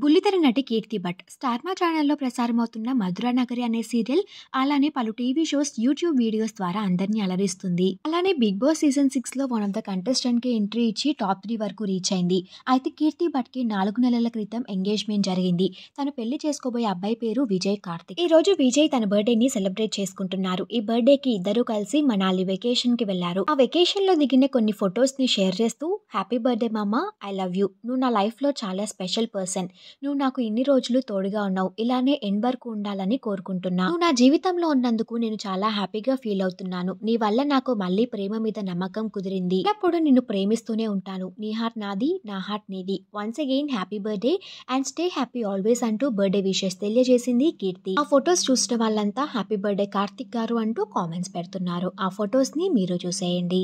బుల్లితెర నటి కీర్తి భట్ స్టార్ మా ఛానల్లో ప్రసారమవుతున్న మధుర నగరి అనే సీరియల్, అలానే పలు టీవీ షోస్, యూట్యూబ్ వీడియోస్ ద్వారా అందరినీ అలరిస్తుంది. అలానే బిగ్ బాస్ సీజన్ 6లో వన్ ఆఫ్ ద కంటెస్టెంట్ కి ఎంట్రీ ఇచ్చి టాప్ 3 వరకు రీచ్ అయింది. అయితే కీర్తి భట్ కి 4 నెలల క్రితం ఎంగేజ్మెంట్ జరిగింది. తను పెళ్లి చేసుకోబోయే అబ్బాయి పేరు విజయ్ కార్తిక్. ఈ రోజు విజయ్ తన బర్త్డేని సెలబ్రేట్ చేసుకుంటున్నారు. ఈ బర్త్డేకి ఇద్దరు కలిసి మనాలి వెకేషన్ కి వెళ్లారు. ఆ వెకేషన్ లో దిగిన కొన్ని ఫొటోస్ ని షేర్ చేస్తూ, హ్యాపీ బర్త్డే మామా, ఐ లవ్ యూ, నువ్వు నా లైఫ్ లో చాలా స్పెషల్ పర్సన్, నువ్వు నాకు ఇన్ని రోజులు తోడుగా ఉన్నావు, ఇలానే ఎండ్ వరకు ఉండాలని కోరుకుంటున్నా, నువ్వు నా జీవితంలో ఉన్నందుకు నేను చాలా హ్యాపీగా ఫీల్ అవుతున్నాను, నీ వల్ల నాకు మళ్ళీ ప్రేమ మీద నమ్మకం కుదిరింది, ఎప్పుడు నిన్ను ప్రేమిస్తూనే ఉంటాను, నీ హార్ట్ నాది, నా హార్ట్ నీది, once again happy birthday and stay happy always అంటూ బర్త్డే విషెస్ తెలియజేసింది కీర్తి. ఆ ఫొటోస్ చూసిన వాళ్ళంతా హ్యాపీ బర్త్డే కార్తిక్ గారు అంటూ కామెంట్స్ పెడుతున్నారు. ఆ ఫొటోస్ ని మీరు చూసేయండి.